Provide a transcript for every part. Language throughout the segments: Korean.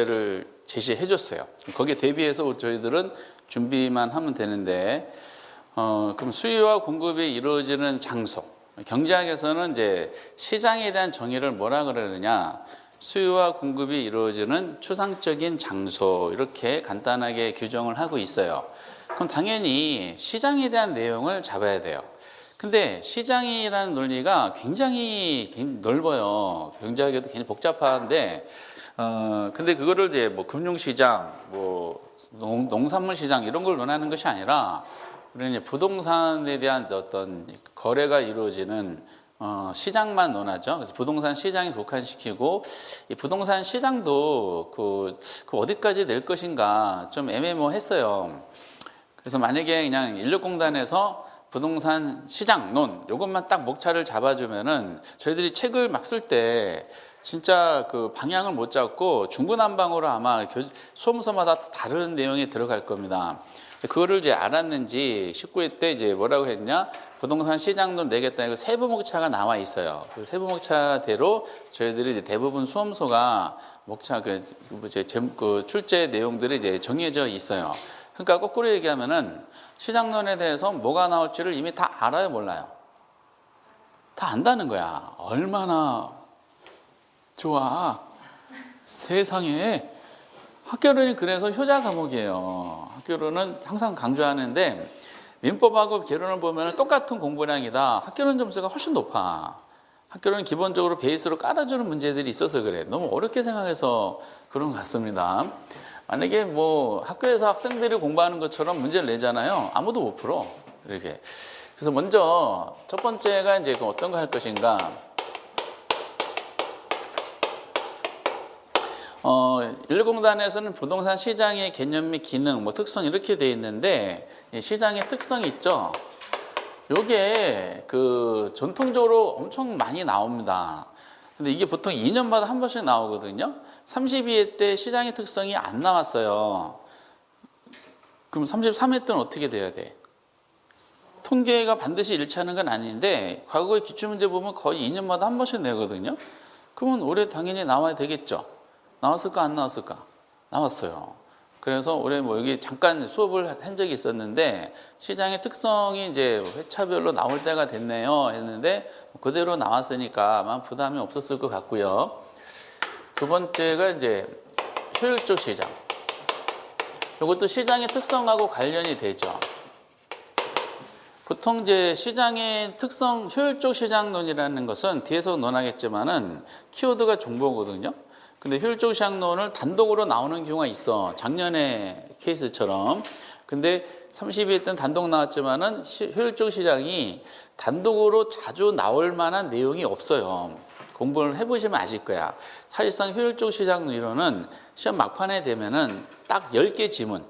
를 제시해 줬어요. 거기에 대비해서 저희들은 준비만 하면 되는데, 그럼 수요와 공급이 이루어지는 장소. 경제학에서는 이제 시장에 대한 정의를 뭐라 그러느냐. 수요와 공급이 이루어지는 추상적인 장소. 이렇게 간단하게 규정을 하고 있어요. 그럼 당연히 시장에 대한 내용을 잡아야 돼요. 근데 시장이라는 논리가 굉장히 넓어요. 경제학에도 굉장히 복잡한데, 근데 그거를 이제 뭐 금융시장, 뭐 농산물시장 이런 걸 논하는 것이 아니라 우리는 이제 부동산에 대한 어떤 거래가 이루어지는 시장만 논하죠. 그래서 부동산 시장에 국한시키고 이 부동산 시장도 그 어디까지 낼 것인가 좀 애매모호했어요. 그래서 만약에 그냥 인력공단에서 부동산 시장론 요것만 딱 목차를 잡아주면은 저희들이 책을 막 쓸 때 진짜 그 방향을 못 잡고 중구난방으로 아마 수험서마다 다른 내용이 들어갈 겁니다. 그거를 이제 알았는지 19회 때 이제 뭐라고 했냐? 부동산 시장론 내겠다. 이거 세부목차가 나와 있어요. 그 세부목차대로 저희들이 이제 대부분 수험서가 목차 그 출제 내용들이 이제 정해져 있어요. 그러니까 거꾸로 얘기하면은 시장론에 대해서 뭐가 나올지를 이미 다 알아요, 몰라요? 다 안다는 거야. 얼마나 좋아. 세상에. 학교론이 그래서 효자 과목이에요. 학교론은 항상 강조하는데 민법하고 개론을 보면 똑같은 공부량이다. 학교론 점수가 훨씬 높아. 학교론은 기본적으로 베이스로 깔아주는 문제들이 있어서 그래. 너무 어렵게 생각해서 그런 것 같습니다. 만약에 뭐 학교에서 학생들이 공부하는 것처럼 문제를 내잖아요. 아무도 못 풀어. 이렇게. 그래서 먼저 첫 번째가 이제 어떤 거 할 것인가. 인력공단에서는 부동산 시장의 개념 및 기능, 뭐 특성 이렇게 돼 있는데 시장의 특성이 있죠. 요게 그 전통적으로 엄청 많이 나옵니다. 근데 이게 보통 2년마다 한 번씩 나오거든요. 32회 때 시장의 특성이 안 나왔어요. 그럼 33회 때는 어떻게 돼야 돼? 통계가 반드시 일치하는 건 아닌데 과거의 기출문제 보면 거의 2년마다 한 번씩 내거든요. 그러면 올해 당연히 나와야 되겠죠. 나왔을까 안 나왔을까? 나왔어요. 그래서 올해 뭐 여기 잠깐 수업을 한 적이 있었는데 시장의 특성이 이제 회차별로 나올 때가 됐네요 했는데 그대로 나왔으니까 아마 부담이 없었을 것 같고요. 두 번째가 이제 효율적 시장. 이것도 시장의 특성하고 관련이 되죠. 보통 이제 시장의 특성, 효율적 시장론이라는 것은 뒤에서 논하겠지만은 키워드가 정보거든요. 근데 효율적 시장론을 단독으로 나오는 경우가 있어. 작년에 케이스처럼. 근데 32회 때는 단독 나왔지만은 효율적 시장이 단독으로 자주 나올 만한 내용이 없어요. 공부를 해보시면 아실 거야. 사실상 효율적 시장 이론은 시험 막판에 되면은 딱 10개 지문,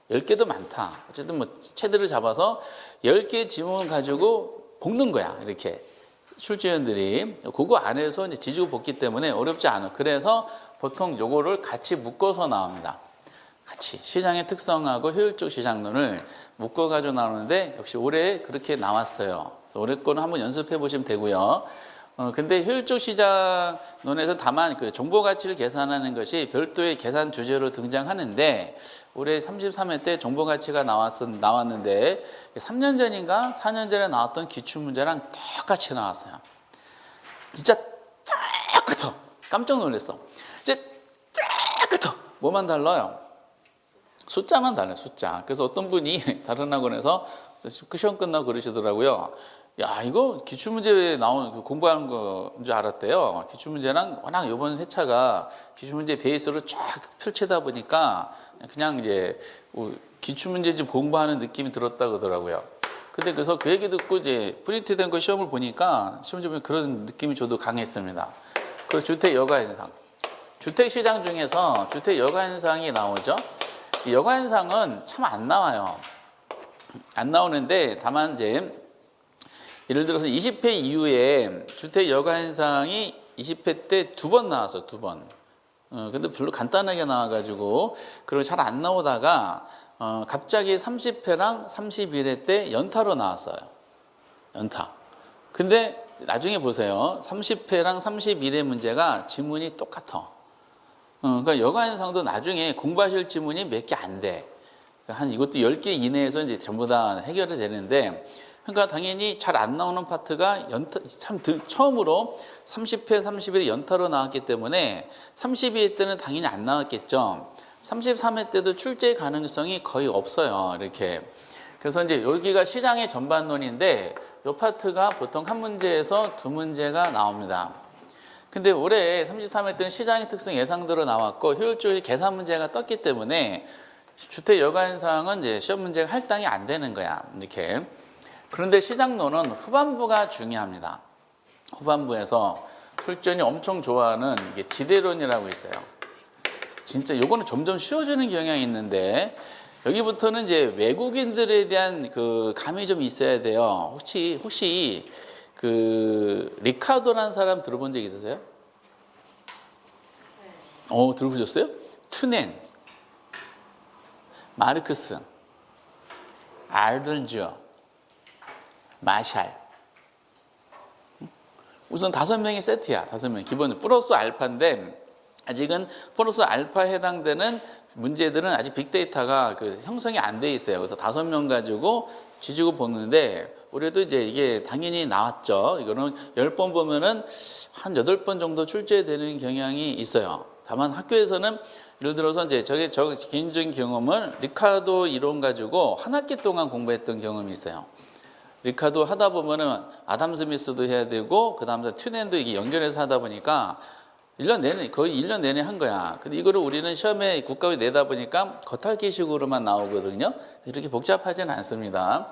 10개도 많다. 어쨌든 뭐 체들을 잡아서 10개 지문 가지고 볶는 거야. 이렇게. 출제위원들이 그거 안에서 이제 지지고 볶기 때문에 어렵지 않아. 그래서 보통 요거를 같이 묶어서 나옵니다. 같이 시장의 특성하고 효율적 시장론을 묶어가지고 나오는데 역시 올해 그렇게 나왔어요. 그래서 올해 거는 한번 연습해 보시면 되고요. 근데 효율적 시장론에서 다만 그 정보 가치를 계산하는 것이 별도의 계산 주제로 등장하는데 올해 33회 때 정보 가치가 나왔는데 3년 전인가 4년 전에 나왔던 기출문제랑 똑같이 나왔어요. 진짜 똑같아. 깜짝 놀랐어. 이제 똑같아. 뭐만 달라요? 숫자만 달라요. 숫자. 그래서 어떤 분이 다른 학원에서 그 시험 끝나고 그러시더라고요. 야, 이거 기출문제 나온 공부하는 거인 줄 알았대요. 기출문제랑 워낙 이번 회차가 기출문제 베이스로 쫙 펼치다 보니까 그냥 이제 기출문제 좀 공부하는 느낌이 들었다 그러더라고요. 근데 그래서 그 얘기 듣고 이제 프린트된 거 시험을 보니까 시험 보면 그런 느낌이 저도 강했습니다. 그리고 주택 여가 현상. 주택 시장 중에서 주택 여가 현상이 나오죠. 이 여가 현상은 참 안 나와요. 안 나오는데 다만 이제 예를 들어서 20회 이후에 주택 여가 현상이 20회 때 2번 나왔어, 2번. 근데 별로 간단하게 나와가지고, 그리고 잘 안 나오다가, 갑자기 30회랑 31회 때 연타로 나왔어요. 연타. 근데 나중에 보세요. 30회랑 31회 문제가 지문이 똑같아. 그러니까 여가현상도 나중에 공부하실 지문이 몇 개 안 돼. 한 이것도 10개 이내에서 이제 전부 다 해결이 되는데, 그러니까 당연히 잘 안 나오는 파트가 처음으로 30회, 31회 연타로 나왔기 때문에 32회 때는 당연히 안 나왔겠죠. 33회 때도 출제 가능성이 거의 없어요. 이렇게. 그래서 이제 여기가 시장의 전반론인데 이 파트가 보통 한 문제에서 두 문제가 나옵니다. 근데 올해 33회 때는 시장의 특성 예상대로 나왔고 효율적인 계산 문제가 떴기 때문에 주택 여가 현상은 이제 시험 문제가 할당이 안 되는 거야. 이렇게. 그런데 시장론은 후반부가 중요합니다. 후반부에서 출전이 엄청 좋아하는 이게 지대론이라고 있어요. 진짜 요거는 점점 쉬워지는 경향이 있는데 여기부터는 이제 외국인들에 대한 그 감이 좀 있어야 돼요. 혹시 그 리카도라는 사람 들어본 적 있으세요? 네. 들어보셨어요? 투넨, 마르크스, 알던저, 마샬. 우선 5명이 세트야. 5명. 기본 플러스 알파인데 아직은 플러스 알파에 해당되는 문제들은 아직 빅데이터가 그 형성이 안 돼 있어요. 그래서 5명 가지고 지지고 보는데 올해도 이제 이게 당연히 나왔죠. 이거는 10번 보면은 한 8번 정도 출제되는 경향이 있어요. 다만 학교에서는 예를 들어서 이제 저 개인적인 경험을 리카도 이론 가지고 한 학기 동안 공부했던 경험이 있어요. 리카도 하다 보면은 아담 스미스도 해야 되고 그다음에 튜넨도 이게 연결해서 하다 보니까 1년 내내 거의 1년 내내 한 거야. 근데 이거를 우리는 시험에 국가에 내다 보니까 겉핥기식으로만 나오거든요. 이렇게 복잡하지는 않습니다.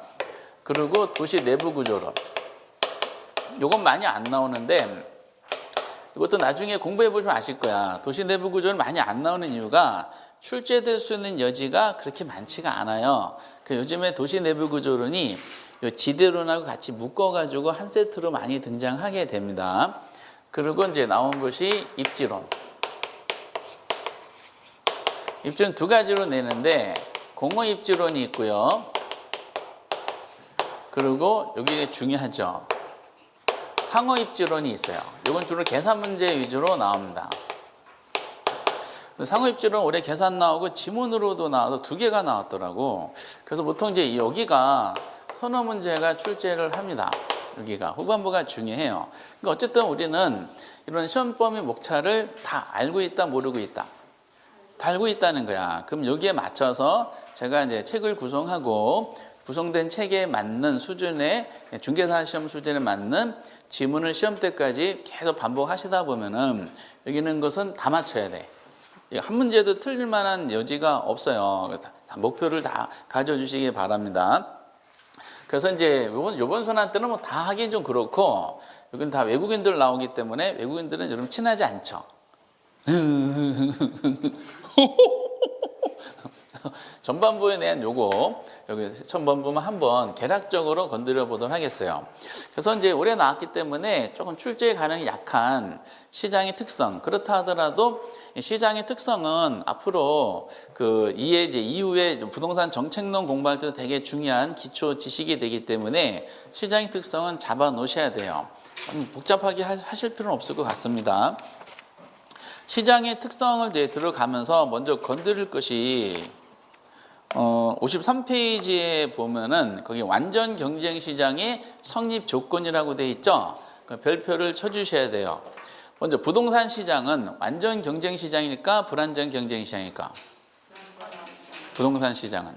그리고 도시 내부 구조론. 요건 많이 안 나오는데 이것도 나중에 공부해 보시면 아실 거야. 도시 내부 구조는 많이 안 나오는 이유가 출제될 수 있는 여지가 그렇게 많지가 않아요. 그 요즘에 도시 내부 구조론이 요 지대론하고 같이 묶어가지고 한 세트로 많이 등장하게 됩니다. 그리고 이제 나온 것이 입지론. 입지론 두 가지로 내는데 공허 입지론이 있고요. 그리고 여기 중요하죠. 상어 입지론이 있어요. 이건 주로 계산 문제 위주로 나옵니다. 상어 입지론 올해 계산 나오고 지문으로도 나와서 2개가 나왔더라고. 그래서 보통 이제 여기가 선어 문제가 출제를 합니다. 여기가 후반부가 중요해요. 그러니까 어쨌든 우리는 이런 시험 범위 목차를 다 알고 있다, 모르고 있다. 다 알고 있다는 거야. 그럼 여기에 맞춰서 제가 이제 책을 구성하고 구성된 책에 맞는 수준의 중개사 시험 수준에 맞는 지문을 시험 때까지 계속 반복하시다 보면은 여기는 것은 다 맞춰야 돼. 한 문제도 틀릴 만한 여지가 없어요. 목표를 다 가져주시기 바랍니다. 그래서 이제 요번 순환 때는 뭐 다 하긴 좀 그렇고 여기는 다 외국인들 나오기 때문에 외국인들은 여러분 친하지 않죠. 전반부에 대한 요거 여기 전반부만 한번 개략적으로 건드려 보도록 하겠어요. 그래서 이제 올해 나왔기 때문에 조금 출제 가능이 약한 시장의 특성. 그렇다 하더라도 시장의 특성은 앞으로 그 이후에 부동산 정책론 공부할 때 되게 중요한 기초 지식이 되기 때문에 시장의 특성은 잡아 놓으셔야 돼요. 복잡하게 하실 필요는 없을 것 같습니다. 시장의 특성을 이제 들어가면서 먼저 건드릴 것이 53페이지에 보면은 거기 완전 경쟁 시장의 성립 조건이라고 돼 있죠. 그 별표를 쳐주셔야 돼요. 먼저 부동산 시장은 완전 경쟁 시장일까, 불완전 경쟁 시장일까? 부동산 시장은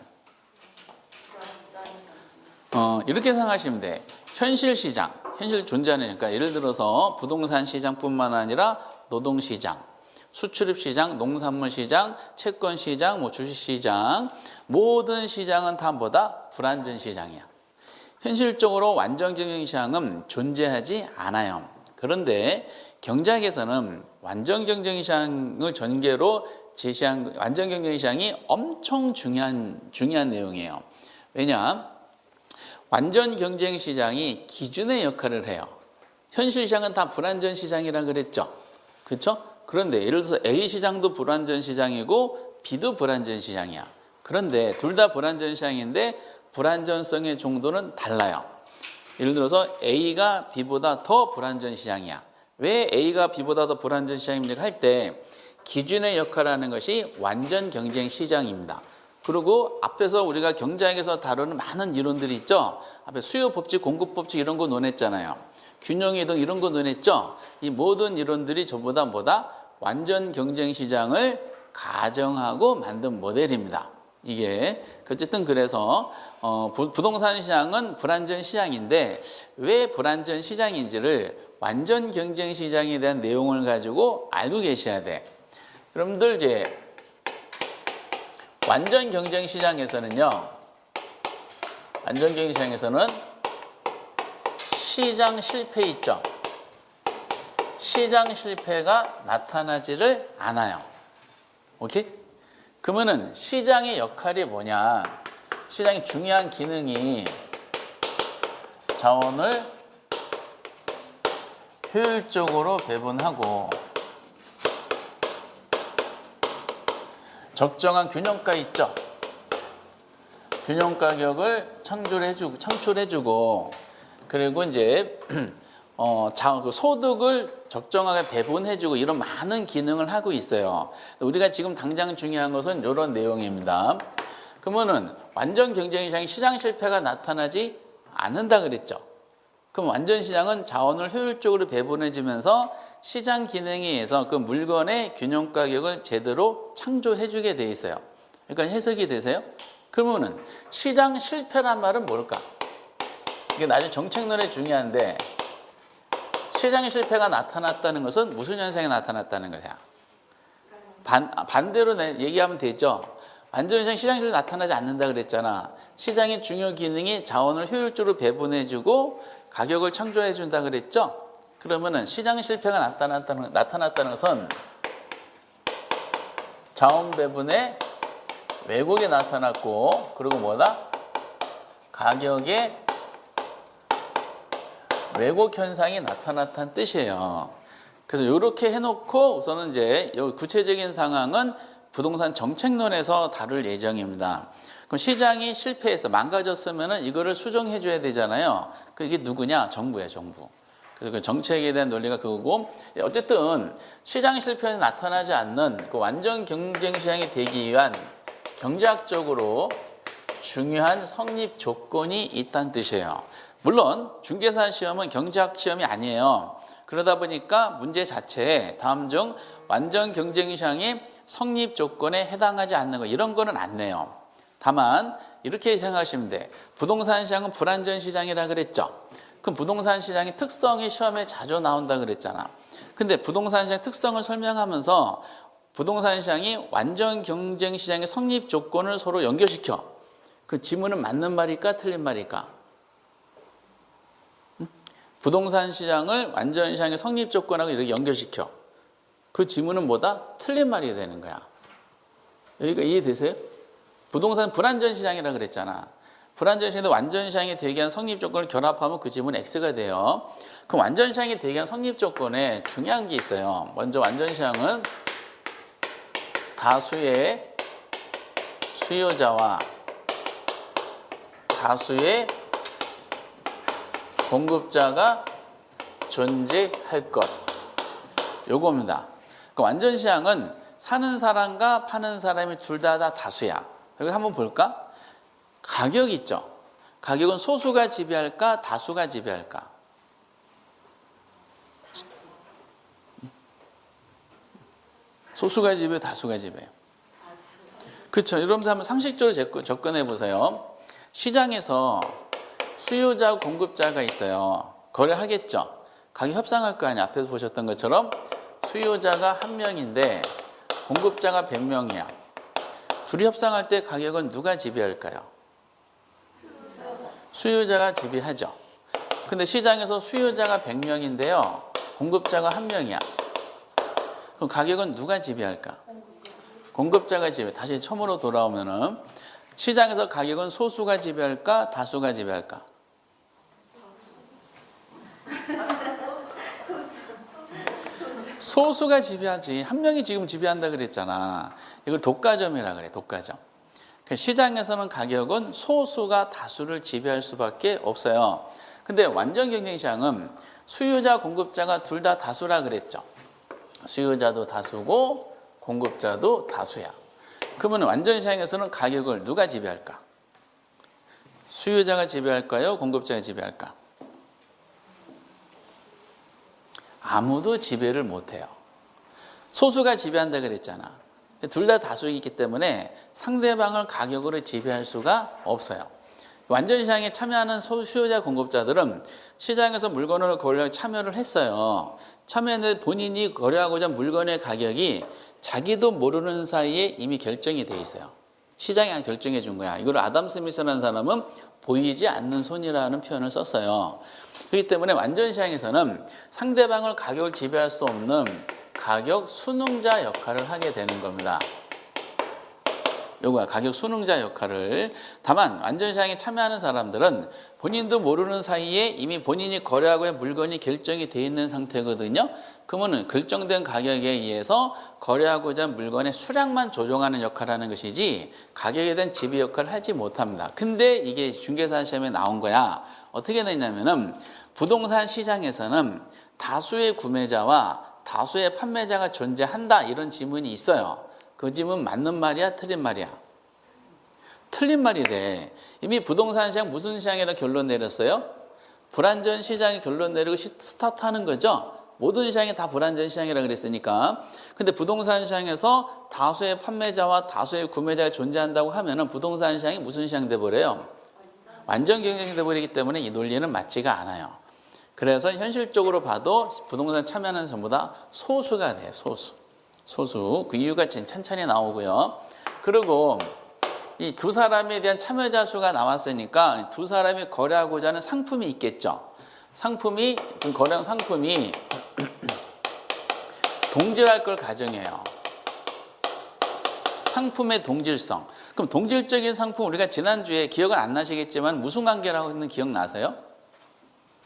이렇게 생각하시면 돼. 현실 시장, 현실 존재하는 그러니까 예를 들어서 부동산 시장뿐만 아니라 노동 시장. 수출입 시장, 농산물 시장, 채권 시장, 주식 시장 모든 시장은 다 뭐다? 불완전 시장이야. 현실적으로 완전 경쟁 시장은 존재하지 않아요. 그런데 경제학에서는 완전 경쟁 시장을 전개로 제시한 완전 경쟁 시장이 엄청 중요한 내용이에요. 왜냐? 완전 경쟁 시장이 기준의 역할을 해요. 현실 시장은 다 불완전 시장이라 그랬죠. 그렇죠? 그런데 예를 들어서 A 시장도 불완전 시장이고 B도 불완전 시장이야. 그런데 둘 다 불완전 시장인데 불완전성의 정도는 달라요. 예를 들어서 A가 B보다 더 불완전 시장이야. 왜 A가 B보다 더 불완전 시장입니까? 할 때 기준의 역할을 하는 것이 완전 경쟁 시장입니다. 그리고 앞에서 우리가 경제학에서 다루는 많은 이론들이 있죠. 앞에 수요 법칙, 공급 법칙 이런 거 논했잖아요. 균형이동 이런 거 논했죠. 이 모든 이론들이 전부 다 뭐다? 완전 경쟁 시장을 가정하고 만든 모델입니다. 이게 어쨌든 그래서 부동산 시장은 불안전 시장인데 왜 불안전 시장인지를 완전 경쟁 시장에 대한 내용을 가지고 알고 계셔야 돼. 여러분들 이제 완전 경쟁 시장에서는요. 완전 경쟁 시장에서는 시장 실패 있죠. 시장 실패가 나타나지를 않아요. 오케이? 그러면은 시장의 역할이 뭐냐? 시장의 중요한 기능이 자원을 효율적으로 배분하고 적정한 균형가 있죠. 균형 가격을 창출해주고 그리고 이제 소득을 적정하게 배분해주고 이런 많은 기능을 하고 있어요. 우리가 지금 당장 중요한 것은 이런 내용입니다. 그러면은 완전 경쟁 시장이 시장 실패가 나타나지 않는다 그랬죠. 그럼 완전 시장은 자원을 효율적으로 배분해주면서 시장 기능에 의해서 그 물건의 균형 가격을 제대로 창조해주게 돼 있어요. 그러니까 해석이 되세요? 그러면은 시장 실패란 말은 뭘까? 이게 나중에 정책론에 중요한데 시장 실패가 나타났다는 것은 무슨 현상이 나타났다는 거야? 반대로 얘기하면 되죠. 완전 시장 실패가 나타나지 않는다 그랬잖아. 시장의 중요 기능이 자원을 효율적으로 배분해주고 가격을 창조해준다 그랬죠. 그러면은 시장 실패가 나타났다는 것은 자원 배분에 왜곡이 나타났고 그리고 뭐다? 가격에 왜곡 현상이 나타났다는 뜻이에요. 그래서 이렇게 해놓고 우선은 이제 구체적인 상황은 부동산 정책론에서 다룰 예정입니다. 그럼 시장이 실패해서 망가졌으면은 이거를 수정해 줘야 되잖아요. 그게 누구냐? 정부예요, 정부. 그래서 그 정책에 대한 논리가 그거고 어쨌든 시장 실패는 나타나지 않는 그 완전 경쟁 시장이 되기 위한 경제학적으로 중요한 성립 조건이 있다는 뜻이에요. 물론 중개사 시험은 경제학 시험이 아니에요. 그러다 보니까 문제 자체에 다음 중 완전 경쟁 시장의 성립 조건에 해당하지 않는 거 이런 거는 안 내요. 다만 이렇게 생각하시면 돼. 부동산 시장은 불안전 시장이라 그랬죠. 그럼 부동산 시장의 특성이 시험에 자주 나온다 그랬잖아. 근데 부동산 시장 특성을 설명하면서 부동산 시장이 완전 경쟁 시장의 성립 조건을 서로 연결시켜. 그 지문은 맞는 말일까 틀린 말일까? 부동산 시장을 완전 시장의 성립 조건하고 이렇게 연결시켜. 그 지문은 뭐다? 틀린 말이 되는 거야. 여기가 이해되세요? 부동산 불안전 시장이라 그랬잖아. 불안전 시장에도 완전 시장이 되게 한 성립 조건을 결합하면 그 지문 X가 돼요. 그럼 완전 시장이 되게 한 성립 조건에 중요한 게 있어요. 먼저 완전 시장은 다수의 수요자와 다수의 공급자가 존재할 것. 요겁니다. 그 완전 시장은 사는 사람과 파는 사람이 둘 다 다수야. 여기 한번 볼까? 가격 있죠. 가격은 소수가 지배할까? 다수가 지배할까? 소수가 지배해요? 다수가 지배해요? 그렇죠. 여러분들 한번 상식적으로 접근해 보세요. 시장에서 수요자, 공급자가 있어요. 거래하겠죠. 가격 협상할 거 아니야. 앞에서 보셨던 것처럼 수요자가 1명인데 공급자가 100명이야. 둘이 협상할 때 가격은 누가 지배할까요? 수요자가 지배하죠. 근데 시장에서 수요자가 100명인데요. 공급자가 1명이야. 그럼 가격은 누가 지배할까? 공급자가 지배. 다시 처음으로 돌아오면은 시장에서 가격은 소수가 지배할까? 다수가 지배할까? 소수가 지배하지. 1명이 지금 지배한다 그랬잖아. 이걸 독과점이라 그래. 독과점. 시장에서는 가격은 소수가 다수를 지배할 수밖에 없어요. 근데 완전 경쟁 시장은 수요자, 공급자가 둘 다 다수라 그랬죠. 수요자도 다수고 공급자도 다수야. 그러면 완전 시장에서는 가격을 누가 지배할까? 수요자가 지배할까요? 공급자가 지배할까? 아무도 지배를 못해요. 소수가 지배한다 그랬잖아. 둘 다 다수이기 때문에 상대방을 가격으로 지배할 수가 없어요. 완전 시장에 참여하는 수요자 공급자들은 시장에서 물건을 거래하고 참여를 했어요. 참여했는데 본인이 거래하고자 한 물건의 가격이 자기도 모르는 사이에 이미 결정이 돼 있어요. 시장이 결정해 준 거야. 이걸 아담 스미스라는 사람은 보이지 않는 손이라는 표현을 썼어요. 그렇기 때문에 완전 시장에서는 상대방을 가격을 지배할 수 없는 가격 순응자 역할을 하게 되는 겁니다. 요거야, 가격 순응자 역할을. 다만 완전 시장에 참여하는 사람들은 본인도 모르는 사이에 이미 본인이 거래하고 한 물건이 결정이 돼 있는 상태거든요. 그러면 결정된 가격에 의해서 거래하고자 한 물건의 수량만 조정하는 역할을 하는 것이지 가격에 대한 지배 역할을 하지 못합니다. 근데 이게 중개사 시험에 나온 거야. 어떻게 되냐면은 부동산 시장에서는 다수의 구매자와 다수의 판매자가 존재한다, 이런 지문이 있어요. 그 질문 맞는 말이야, 틀린 말이야? 틀린 말이래. 이미 부동산 시장 무슨 시장이라 결론 내렸어요? 불안전 시장이 결론 내리고 스타트하는 거죠. 모든 시장이 다 불안전 시장이라 그랬으니까. 근데 부동산 시장에서 다수의 판매자와 다수의 구매자가 존재한다고 하면은 부동산 시장이 무슨 시장 돼버려요? 완전 경쟁이 돼버리기 때문에 이 논리는 맞지가 않아요. 그래서 현실적으로 봐도 부동산 참여하는 전부 다 소수가 돼요. 소수. 그 이유가 천천히 나오고요. 그리고 이 두 사람에 대한 참여자 수가 나왔으니까 두 사람이 거래하고자 하는 상품이 있겠죠. 거래한 상품이 동질할 걸 가정해요. 상품의 동질성. 그럼 동질적인 상품, 우리가 지난주에 기억은 안 나시겠지만 무슨 관계라고 했는 기억 나세요?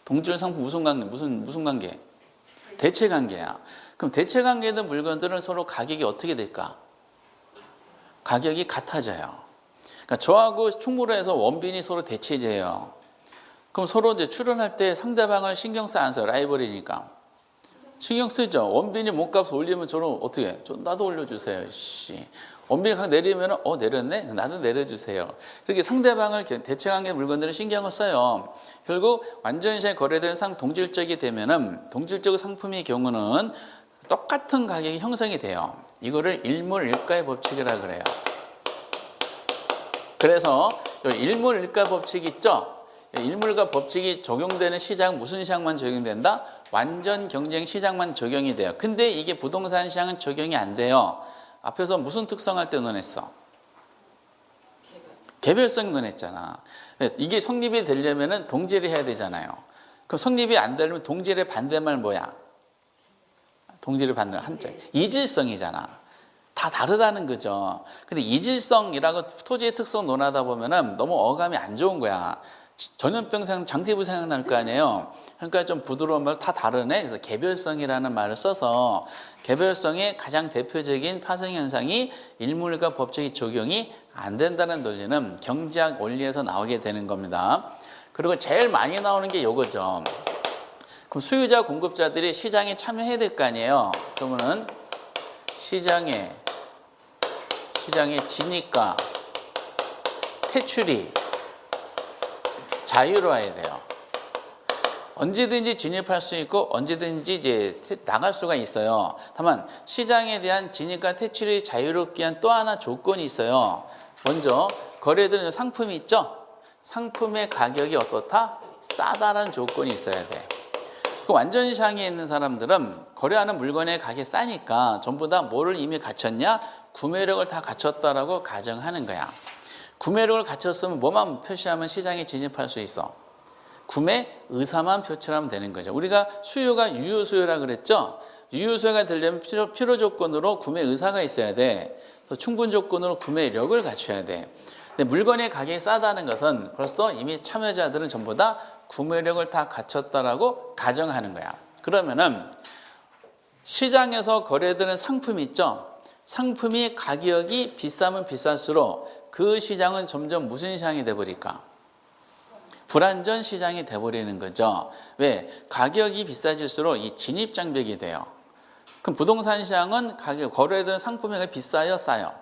동질 상품 무슨 관계? 대체 관계야. 그럼 대체 관계에 있는 물건들은 서로 가격이 어떻게 될까? 가격이 같아져요. 그러니까 저하고 충무로에서 원빈이 서로 대체제예요. 그럼 서로 이제 출연할 때 상대방을 신경 써 안 써요? 라이벌이니까. 신경 쓰죠. 원빈이 몸값 올리면 저는 어떻게 해? 나도 올려주세요. 원빈이 각 내리면 내렸네? 나도 내려주세요. 그렇게 상대방을 대체관계 물건들은 신경을 써요. 결국 완전 시장에 거래되는 동질적이 되면은 동질적 상품의 경우는 똑같은 가격이 형성이 돼요. 이거를 일물일가의 법칙이라 그래요. 그래서 일물일가 법칙 있죠? 일물일가 법칙이 적용되는 시장, 무슨 시장만 적용된다? 완전 경쟁 시장만 적용이 돼요. 근데 이게 부동산 시장은 적용이 안 돼요. 앞에서 무슨 특성할 때 논했어? 개별성 논했잖아. 이게 성립이 되려면 동질이 해야 되잖아요. 그럼 성립이 안 되려면 동질의 반대말 뭐야? 동질의 반대 한자. 이질성이잖아. 다 다르다는 거죠. 근데 이질성이라고 토지의 특성 논하다 보면은 너무 어감이 안 좋은 거야. 전염병 장티브 생각날 거 아니에요. 그러니까 좀 부드러운 말 다 다르네. 그래서 개별성이라는 말을 써서 개별성의 가장 대표적인 파생 현상이 일물과 법칙이 적용이 안 된다는 논리는 경제학 원리에서 나오게 되는 겁니다. 그리고 제일 많이 나오는 게 요거죠. 그럼 수요자 공급자들이 시장에 참여해야 될 거 아니에요. 그러면은 시장의 진입과 퇴출이 자유로워야 돼요. 언제든지 진입할 수 있고 언제든지 이제 나갈 수가 있어요. 다만 시장에 대한 진입과 퇴출이 자유롭게 한 또 하나 조건이 있어요. 먼저 거래되는 상품이 있죠. 상품의 가격이 어떻다? 싸다라는 조건이 있어야 돼. 그 완전 시장에 있는 사람들은 거래하는 물건의 가격이 싸니까 전부 다 뭐를 이미 갖췄냐? 구매력을 다 갖췄다라고 가정하는 거야. 구매력을 갖췄으면 뭐만 표시하면 시장에 진입할 수 있어? 구매 의사만 표출하면 되는 거죠. 우리가 수요가 유효수요라 그랬죠? 유효수요가 되려면 필요 조건으로 구매 의사가 있어야 돼. 또 충분 조건으로 구매력을 갖춰야 돼. 근데 물건의 가격이 싸다는 것은 벌써 이미 참여자들은 전부 다 구매력을 다 갖췄다라고 가정하는 거야. 그러면은 시장에서 거래되는 상품이 있죠? 상품이 가격이 비싸면 비쌀수록 그 시장은 점점 무슨 시장이 돼버릴까? 불안전 시장이 돼버리는 거죠. 왜? 가격이 비싸질수록 이 진입장벽이 돼요. 그럼 부동산 시장은 가격, 거래되는 상품이 비싸요, 싸요?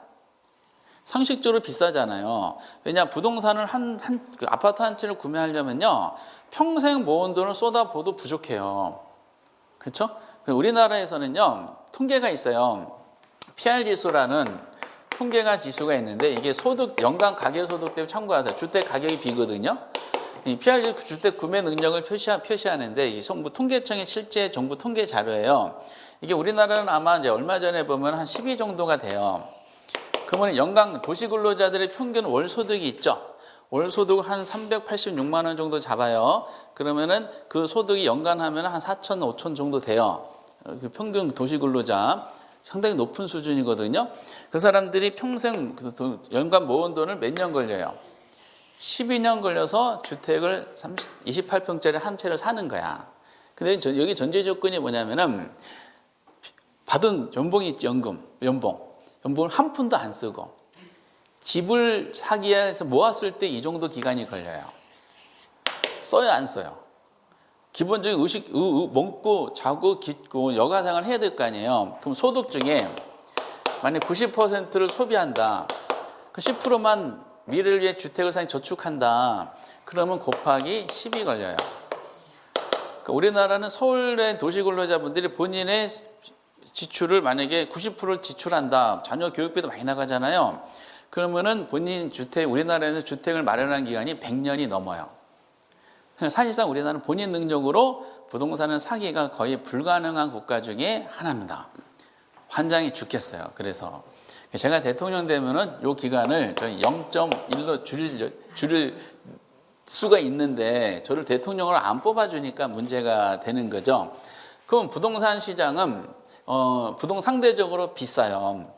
상식적으로 비싸잖아요. 왜냐, 부동산을 그 아파트 한 채를 구매하려면요, 평생 모은 돈을 쏟아부어도 부족해요. 그렇죠? 우리나라에서는요, 통계가 있어요. PR 지수라는 통계가 지수가 있는데, 이게 소득, 연간 가계소득 대비 참고하세요. 주택 가격이 비거든요. 이 PR 지수 주택 구매 능력을 표시하는데, 이 정부 통계청의 실제 정부 통계 자료예요. 이게 우리나라는 아마 이제 얼마 전에 보면 한 12 정도가 돼요. 그러면 연간 도시근로자들의 평균 월소득이 있죠. 월소득 한 386만 원 정도 잡아요. 그러면은 그 소득이 연간 하면 한 4천, 5천 정도 돼요. 그 평균 도시근로자 상당히 높은 수준이거든요. 그 사람들이 평생 연간 모은 돈을 몇 년 걸려요? 12년 걸려서 주택을 28평짜리 한 채를 사는 거야. 근데 여기 전제 조건이 뭐냐면은 받은 연봉이 있지, 연봉을 한 푼도 안 쓰고 집을 사기 위해서 모았을 때 이 정도 기간이 걸려요. 써요, 안 써요? 기본적인 의식, 먹고 자고 깃고 여가생활을 해야 될 거 아니에요. 그럼 소득 중에 만약 90%를 소비한다. 그 10%만 미래를 위해 주택을 사니 저축한다. 그러면 곱하기 10이 걸려요. 그러니까 우리나라는 서울의 도시근로자분들이 본인의 지출을 만약에 90%를 지출한다. 자녀 교육비도 많이 나가잖아요. 그러면은 본인 주택, 우리나라에는 주택을 마련한 기간이 100년이 넘어요. 사실상 우리나라는 본인 능력으로 부동산을 사기가 거의 불가능한 국가 중에 하나입니다. 환장이 죽겠어요. 그래서 제가 대통령 되면은 요 기간을 저희 0.1로 줄일 수가 있는데 저를 대통령으로 안 뽑아주니까 문제가 되는 거죠. 그럼 부동산 시장은 상대적으로 비싸요.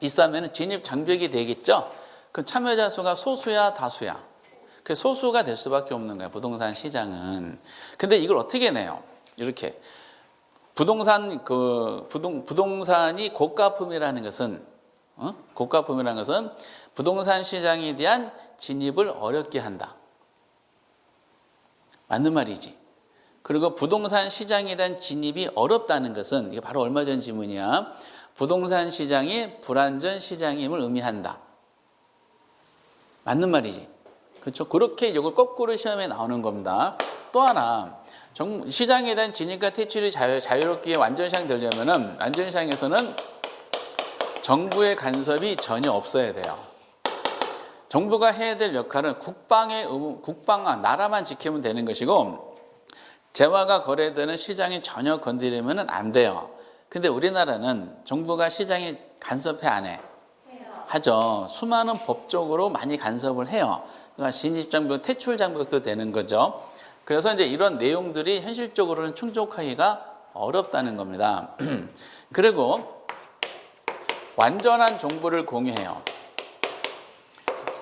비싸면 진입 장벽이 되겠죠. 그럼 참여자 수가 소수야, 다수야? 그 소수가 될 수밖에 없는 거예요. 부동산 시장은. 근데 이걸 어떻게 내요? 이렇게 부동산이 고가품이라는 것은 부동산 시장에 대한 진입을 어렵게 한다. 맞는 말이지. 그리고 부동산 시장에 대한 진입이 어렵다는 것은 이게 바로 얼마 전 지문이야. 부동산 시장이 불안전 시장임을 의미한다. 맞는 말이지. 그렇죠? 그렇게 이걸 거꾸로 시험에 나오는 겁니다. 또 하나, 시장에 대한 진입과 퇴출이 자유롭게 완전 시장이 되려면은 완전 시장에서는 정부의 간섭이 전혀 없어야 돼요. 정부가 해야 될 역할은 국방만, 나라만 지키면 되는 것이고, 재화가 거래되는 시장에 전혀 건드리면 안 돼요. 근데 우리나라는 정부가 시장에 간섭해 안 해? 하죠. 수많은 법적으로 많이 간섭을 해요. 그러니까 진입장벽, 퇴출장벽도 되는 거죠. 그래서 이제 이런 내용들이 현실적으로는 충족하기가 어렵다는 겁니다. 그리고 완전한 정보를 공유해요.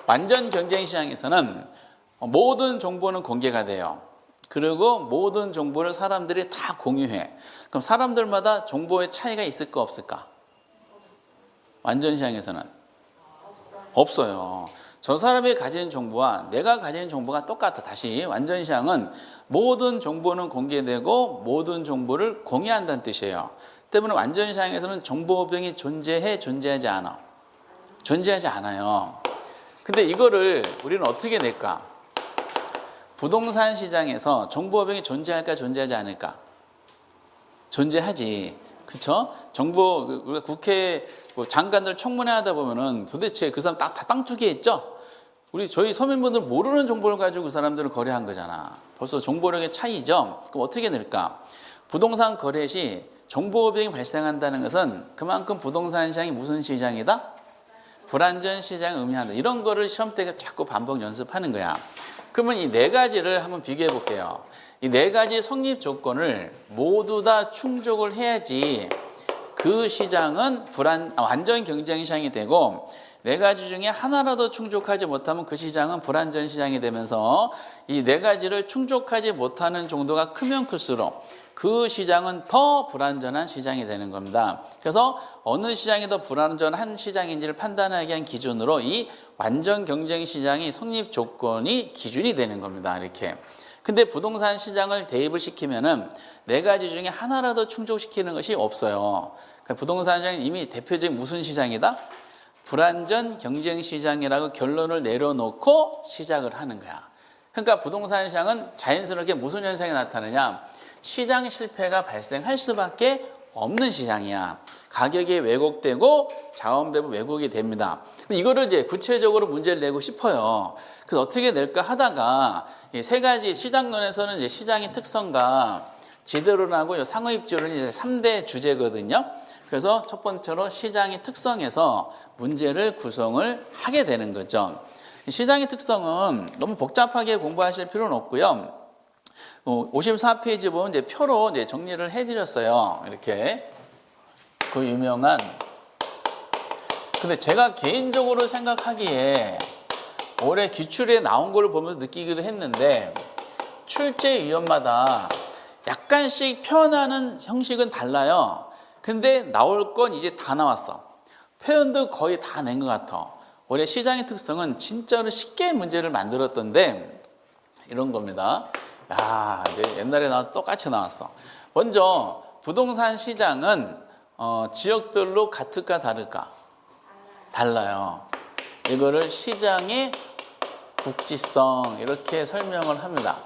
완전 경쟁 시장에서는 모든 정보는 공개가 돼요. 그리고 모든 정보를 사람들이 다 공유해. 그럼 사람들마다 정보의 차이가 있을까 없을까? 완전 시장에서는 없어요. 저 사람이 가진 정보와 내가 가진 정보가 똑같아. 다시 완전 시장은 모든 정보는 공개되고 모든 정보를 공유한다는 뜻이에요. 때문에 완전 시장에서는 정보병이 존재하지 않아? 존재하지 않아요. 근데 이거를 우리는 어떻게 낼까? 부동산 시장에서 정보병이 존재할까 존재하지 않을까? 존재하지. 그렇죠? 정보, 우리가 국회 장관들 청문회 하다 보면은 도대체 그 사람 다 땅투기했죠? 저희 서민분들 모르는 정보를 가지고 그 사람들을 거래한 거잖아. 벌써 정보력의 차이죠? 그럼 어떻게 낼까? 부동산 거래 시 정보병이 발생한다는 것은 그만큼 부동산 시장이 무슨 시장이다? 불안전 시장을 의미한다. 이런 거를 시험 때 자꾸 반복 연습하는 거야. 그러면 이 네 가지를 한번 비교해 볼게요. 이 네 가지 성립 조건을 모두 다 충족을 해야지 그 시장은 완전 경쟁 시장이 되고, 네 가지 중에 하나라도 충족하지 못하면 그 시장은 불안전 시장이 되면서 이 네 가지를 충족하지 못하는 정도가 크면 클수록 그 시장은 더 불안전한 시장이 되는 겁니다. 그래서 어느 시장이 더 불안전한 시장인지를 판단하기 위한 기준으로 이 완전 경쟁 시장이 성립 조건이 기준이 되는 겁니다. 이렇게. 근데 부동산 시장을 대입을 시키면은 네 가지 중에 하나라도 충족시키는 것이 없어요. 그러니까 부동산 시장은 이미 대표적인 무슨 시장이다? 불안전 경쟁 시장이라고 결론을 내려놓고 시작을 하는 거야. 그러니까 부동산 시장은 자연스럽게 무슨 현상이 나타나냐? 시장 실패가 발생할 수밖에 없는 시장이야. 가격이 왜곡되고 자원 배분 왜곡이 됩니다. 이거를 이제 구체적으로 문제를 내고 싶어요. 그래서 어떻게 낼까 하다가 이 세 가지 시장론에서는 이제 시장의 특성과 지대로라고 상호입지로는 이제 3대 주제거든요. 그래서 첫 번째로 시장의 특성에서 문제를 구성을 하게 되는 거죠. 시장의 특성은 너무 복잡하게 공부하실 필요는 없고요. 54페이지 보면 이제 표로 이제 정리를 해드렸어요. 이렇게 그 유명한. 근데 제가 개인적으로 생각하기에 올해 기출에 나온 걸 보면서 느끼기도 했는데 출제 위원마다 약간씩 표현하는 형식은 달라요. 근데 나올 건 이제 다 나왔어. 표현도 거의 다 낸 것 같아. 올해 시장의 특성은 진짜로 쉽게 문제를 만들었던데 이런 겁니다. 야, 이제 옛날에 나와 똑같이 나왔어. 먼저 부동산 시장은 지역별로 같을까 다를까? 달라요. 이거를 시장의 국지성 이렇게 설명을 합니다.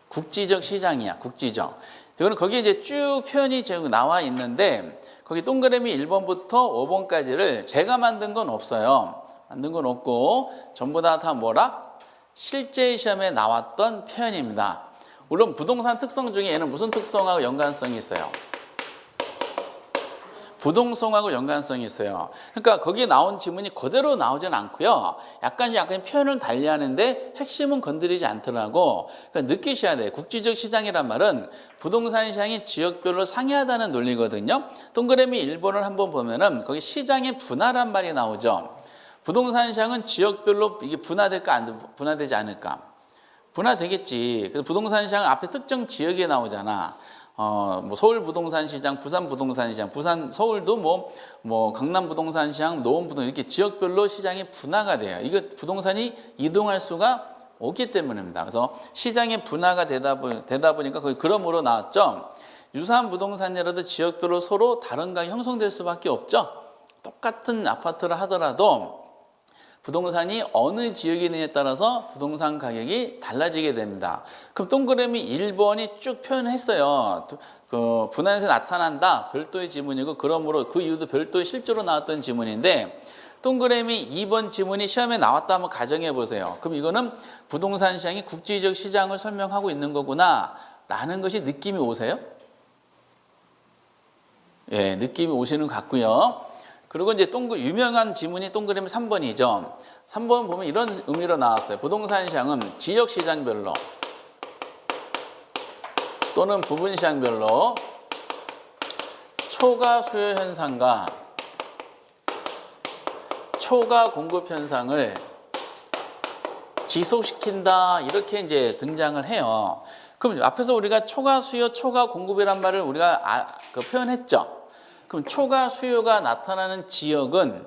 국지적 시장이야, 국지적. 이거는 거기에 이제 쭉 표현이 지금 나와 있는데 거기 동그라미 1번부터 5번까지를 제가 만든 건 없어요. 만든 건 없고 전부 다 뭐라? 실제 시험에 나왔던 표현입니다. 물론 부동산 특성 중에 얘는 무슨 특성하고 연관성이 있어요? 부동성하고 연관성이 있어요. 그러니까 거기에 나온 지문이 그대로 나오진 않고요. 약간 표현을 달리하는데 핵심은 건드리지 않더라고. 그러니까 느끼셔야 돼요. 국지적 시장이란 말은 부동산 시장이 지역별로 상이하다는 논리거든요. 동그라미 1번을 한번 보면은 거기 시장의 분화란 말이 나오죠. 부동산 시장은 지역별로 이게 분화될까 안 분화되지 않을까? 분화되겠지. 그래서 부동산 시장 앞에 특정 지역에 나오잖아. 뭐 서울 부동산 시장, 부산 부동산 시장, 부산 서울도 뭐 강남 부동산 시장, 노원 부동산 이렇게 지역별로 시장이 분화가 돼요. 이거 부동산이 이동할 수가 없기 때문입니다. 그래서 시장의 분화가 되다 보니까 거기 그러므로 나왔죠. 유사한 부동산이라도 지역별로 서로 다른 가격이 형성될 수밖에 없죠. 똑같은 아파트를 하더라도 부동산이 어느 지역에 있느냐에 따라서 부동산 가격이 달라지게 됩니다. 그럼 동그라미 1번이 쭉 표현했어요. 그 분할에서 나타난다. 별도의 지문이고 그러므로 그 이유도 별도의 실제로 나왔던 지문인데 동그라미 2번 지문이 시험에 나왔다 한번 가정해 보세요. 그럼 이거는 부동산 시장이 국지적 시장을 설명하고 있는 거구나 라는 것이 느낌이 오세요? 예, 느낌이 오시는 것 같고요. 그리고 이제 유명한 지문이 동그라미 3번이죠. 3번 보면 이런 의미로 나왔어요. 부동산 시장은 지역 시장별로 또는 부분 시장별로 초과 수요 현상과 초과 공급 현상을 지속시킨다 이렇게 이제 등장을 해요. 그럼 앞에서 우리가 초과 수요, 초과 공급이란 말을 우리가 표현했죠. 그럼 초과 수요가 나타나는 지역은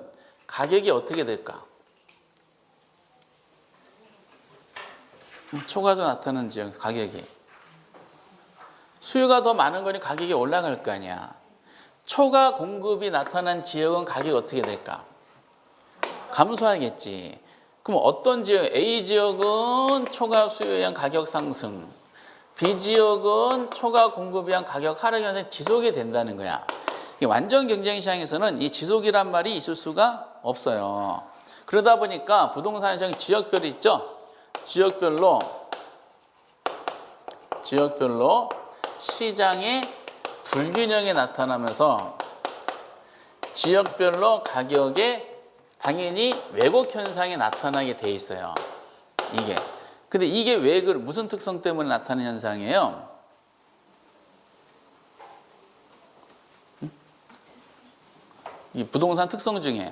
가격이 어떻게 될까? 초과가 나타나는 지역 가격이 수요가 더 많은 거니 가격이 올라갈 거 아니야. 초과 공급이 나타난 지역은 가격이 어떻게 될까? 감소하겠지. 그럼 어떤 지역? A 지역은 초과 수요에 의한 가격 상승, B 지역은 초과 공급에 의한 가격 하락 현상이 지속이 된다는 거야. 완전 경쟁 시장에서는 이 지속이란 말이 있을 수가 없어요. 그러다 보니까 부동산 시장 지역별이 있죠. 지역별로 시장의 불균형이 나타나면서 지역별로 가격에 당연히 왜곡 현상이 나타나게 돼 있어요. 이게. 근데 이게 왜 무슨 특성 때문에 나타나는 현상이에요? 이 부동산 특성 중에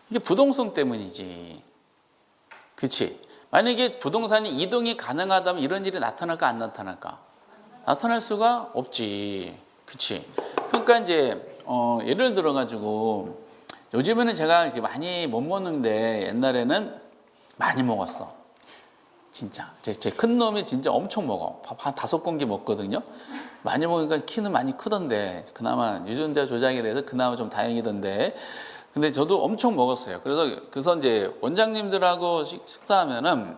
이게 부동성 때문이지. 그치? 만약에 부동산이 이동이 가능하다면 이런 일이 나타날까 안 나타날까? 나타날 수가 없지. 그치? 그러니까 이제 예를 들어 가지고 요즘에는 제가 이렇게 많이 못 먹는데 옛날에는 많이 먹었어. 진짜 제 큰 놈이 진짜 엄청 먹어. 밥 한 5공기 먹거든요. 많이 먹으니까 키는 많이 크던데 그나마 유전자 조작에 대해서 그나마 좀 다행이던데. 근데 저도 엄청 먹었어요. 그래서 이제 원장님들하고 식사하면은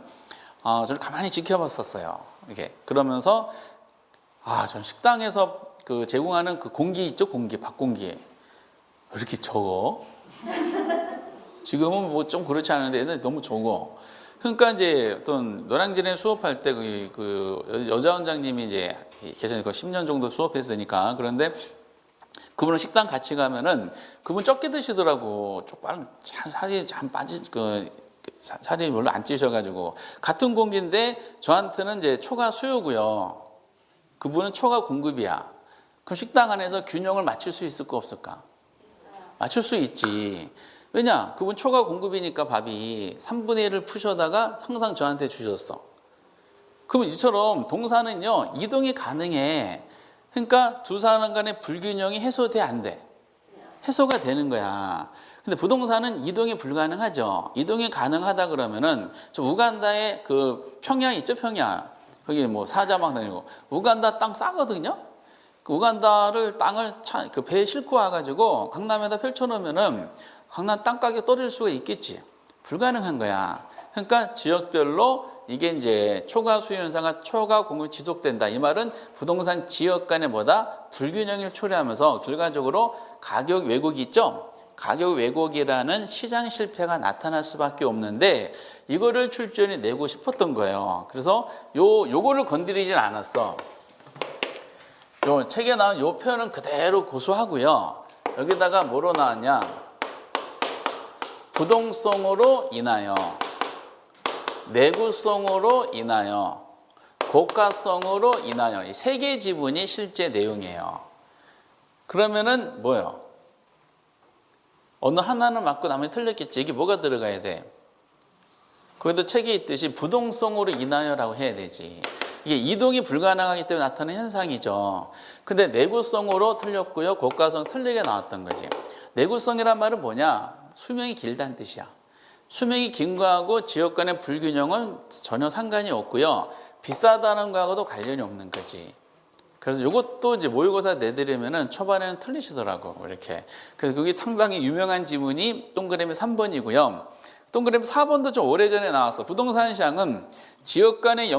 저를 가만히 지켜봤었어요. 이게 그러면서 전 식당에서 그 제공하는 그 공기 있죠, 공기 밥 공기 왜 이렇게 적어? 지금은 뭐 좀 그렇지 않은데 옛날에 너무 적어. 그러니까 이제 어떤 노량진에 수업할 때 그 여자 원장님이 이제 계전에 10년 정도 수업했으니까. 그런데 그분은 식당 같이 가면은 그분 적게 드시더라고. 쪽발 살이 참 살이 별로 안 찌셔가지고 같은 공기인데 저한테는 이제 초과 수요고요. 그분은 초과 공급이야. 그럼 식당 안에서 균형을 맞출 수 있을까 없을까? 맞출 수 있지. 왜냐? 그분 초과 공급이니까 밥이 3분의 1을 푸셔다가 항상 저한테 주셨어. 그러면 이처럼 동사는요, 이동이 가능해. 그러니까 두 사람 간의 불균형이 해소돼, 안 돼? 해소가 되는 거야. 근데 부동산은 이동이 불가능하죠. 이동이 가능하다 그러면은 저 우간다의 그 평양 있죠, 평양. 거기 뭐 사자막 다니고 우간다 땅 싸거든요. 그 우간다를 땅을 그 배에 싣고 와가지고 강남에다 펼쳐놓으면은 강남 땅 가격 떨어질 수가 있겠지. 불가능한 거야. 그러니까 지역별로 이게 이제 초과 수요 현상과 초과 공급이 지속된다. 이 말은 부동산 지역 간에 뭐다? 불균형을 초래하면서 결과적으로 가격 왜곡이 있죠. 가격 왜곡이라는 시장 실패가 나타날 수밖에 없는데 이거를 출전이 내고 싶었던 거예요. 그래서 요거를 건드리진 않았어. 요 책에 나온 요 표현은 그대로 고수하고요. 여기다가 뭐로 나왔냐? 부동성으로 인하여, 내구성으로 인하여, 고가성으로 인하여 이 세 개 지분이 실제 내용이에요. 그러면은 뭐예요? 어느 하나는 맞고 나머지 틀렸겠지. 이게 뭐가 들어가야 돼? 거기도 책에 있듯이 부동성으로 인하여라고 해야 되지. 이게 이동이 불가능하기 때문에 나타나는 현상이죠. 근데 내구성으로 틀렸고요. 고가성 틀리게 나왔던 거지. 내구성이란 말은 뭐냐? 수명이 길다는 뜻이야. 수명이 긴 거하고 지역 간의 불균형은 전혀 상관이 없고요. 비싸다는 거하고도 관련이 없는 거지. 그래서 이것도 이제 모의고사 내드리면은 초반에는 틀리시더라고. 이렇게. 그래서 그게 상당히 유명한 지문이 동그라미 3번이고요. 동그라미 4번도 좀 오래전에 나왔어. 부동산 시장은 지역 간의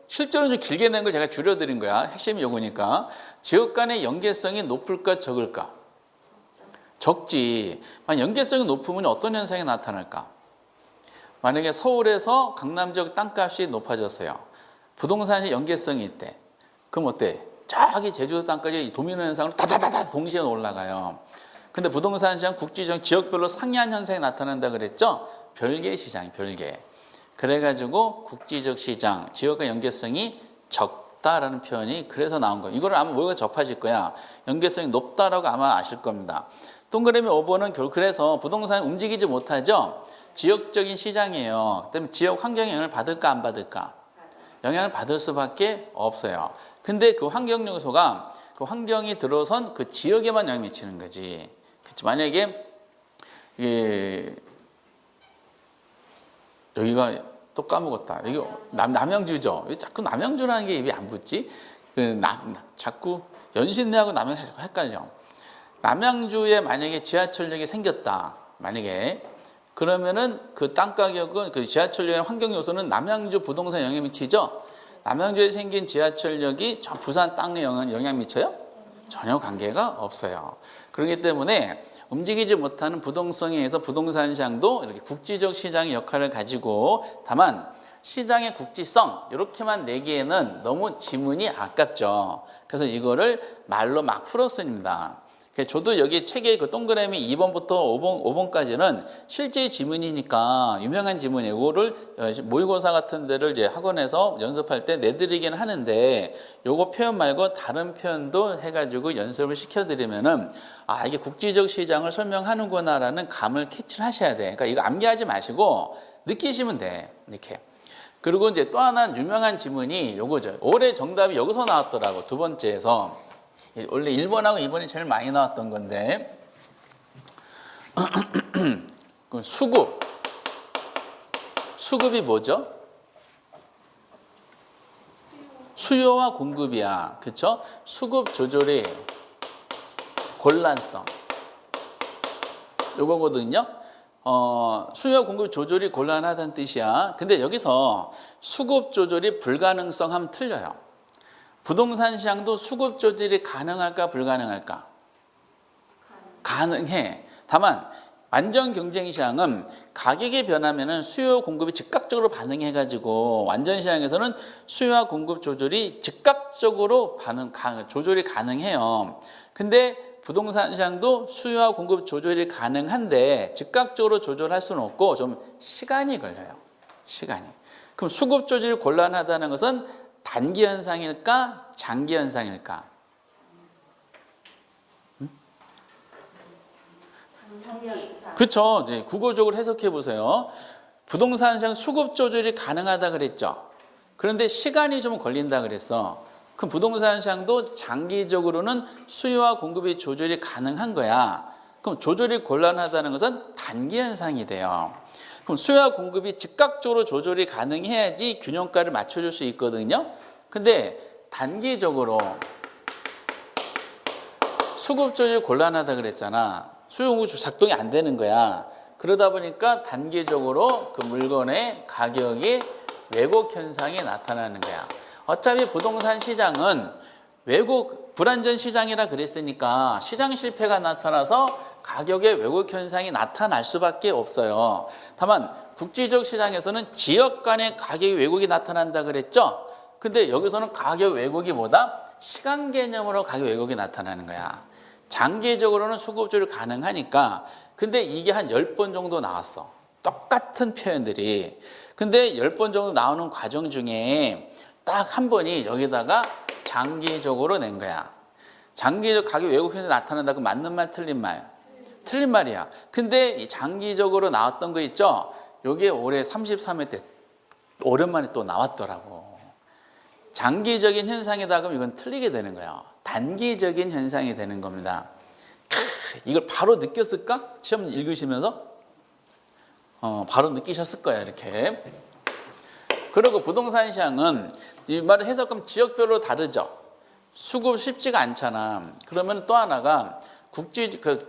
실제로는 좀 길게 낸 걸 제가 줄여드린 거야. 핵심이 요거니까. 지역 간의 연계성이 높을까 적을까? 적지. 만약 연계성이 높으면 어떤 현상이 나타날까? 만약에 서울에서 강남 지역 땅값이 높아졌어요. 부동산이 연계성이 있대. 그럼 어때? 저기 제주도 땅까지 도미노 현상으로 다다다다 동시에 올라가요. 근데 부동산 시장 국지적 지역별로 상이한 현상이 나타난다 그랬죠? 별개 시장이 별개. 그래가지고 국지적 시장, 지역과 연계성이 적다라는 표현이 그래서 나온 거예요. 이거를 아마 모의고사 접하실 거야. 연계성이 높다라고 아마 아실 겁니다. 동그라미 5번은 그래서 부동산이 움직이지 못하죠? 지역적인 시장이에요. 그다음에 지역 환경 영향을 받을까 안 받을까? 영향을 받을 수밖에 없어요. 근데 그 환경 요소가 그 환경이 들어선 그 지역에만 영향을 미치는 거지. 그치? 만약에 여기가 또 까먹었다. 여기 남양주죠. 왜 자꾸 남양주라는 게 입에 안 붙지? 자꾸 연신내하고 남양주 헷갈려. 남양주에 만약에 지하철역이 생겼다. 만약에 그러면은 그 땅 가격은 그 지하철역의 환경 요소는 남양주 부동산 영향 미치죠. 남양주에 생긴 지하철역이 저 부산 땅에 영향 미쳐요? 전혀 관계가 없어요. 그렇기 때문에 움직이지 못하는 부동성에 의해서 부동산 시장도 이렇게 국지적 시장의 역할을 가지고 다만 시장의 국지성 이렇게만 내기에는 너무 지문이 아깝죠. 그래서 이거를 말로 막 풀었습니다. 저도 여기 책에 그 동그라미 2번부터 5번까지는 실제 지문이니까 유명한 지문이에요. 이거를 모의고사 같은 데를 이제 학원에서 연습할 때 내드리긴 하는데 요거 표현 말고 다른 표현도 해가지고 연습을 시켜드리면은 이게 국지적 시장을 설명하는구나라는 감을 캐치를 하셔야 돼. 그러니까 이거 암기하지 마시고 느끼시면 돼. 이렇게. 그리고 이제 또 하나 유명한 지문이 요거죠. 올해 정답이 여기서 나왔더라고. 두 번째에서. 원래 1번하고 2번이 제일 많이 나왔던 건데 수급이 뭐죠? 수요와 공급이야. 그렇죠? 수급 조절의 곤란성. 요거거든요. 수요 공급 조절이 곤란하다는 뜻이야. 근데 여기서 수급 조절이 불가능성 하면 틀려요. 부동산 시장도 수급 조절이 가능할까 불가능할까? 가능해. 다만 완전 경쟁 시장은 가격이 변하면은 수요 공급이 즉각적으로 반응해가지고 완전 시장에서는 수요와 공급 조절이 즉각적으로 조절이 가능해요. 근데 부동산 시장도 수요와 공급 조절이 가능한데 즉각적으로 조절할 수는 없고 좀 시간이 걸려요. 시간이. 그럼 수급 조절이 곤란하다는 것은 단기 현상일까? 장기 현상일까? 그렇죠. 이제 국어적으로 해석해 보세요. 부동산 시장 수급 조절이 가능하다 그랬죠. 그런데 시간이 좀 걸린다 그랬어. 그럼 부동산 시장도 장기적으로는 수요와 공급이 조절이 가능한 거야. 그럼 조절이 곤란하다는 것은 단기 현상이 돼요. 그럼 수요와 공급이 즉각적으로 조절이 가능해야지 균형가를 맞춰줄 수 있거든요. 근데 단기적으로 수급 조절이 곤란하다 그랬잖아. 수요 공급 작동이 안 되는 거야. 그러다 보니까 단기적으로 그 물건의 가격이 왜곡 현상이 나타나는 거야. 어차피 부동산 시장은 왜곡 불안전 시장이라 그랬으니까 시장 실패가 나타나서 가격의 왜곡 현상이 나타날 수밖에 없어요. 다만 국제적 시장에서는 지역 간의 가격의 왜곡이 나타난다 그랬죠. 근데 여기서는 가격 왜곡이 뭐다? 시간 개념으로 가격 왜곡이 나타나는 거야. 장기적으로는 수급 조절 가능하니까. 근데 이게 한 10번 정도 나왔어. 똑같은 표현들이. 근데 10번 정도 나오는 과정 중에 딱 한 번이 여기다가 장기적으로 낸 거야. 장기적 가격 왜곡 현상이 나타난다고 맞는 말 틀린 말? 틀린 말이야. 근데 이 장기적으로 나왔던 거 있죠? 요게 올해 33회 때 오랜만에 또 나왔더라고. 장기적인 현상이다 그러면 이건 틀리게 되는 거예요. 단기적인 현상이 되는 겁니다. 이걸 바로 느꼈을까? 시험 읽으시면서? 바로 느끼셨을 거야, 이렇게. 그리고 부동산 시장은 이 말을 해석하면 지역별로 다르죠. 수급 쉽지가 않잖아. 그러면 또 하나가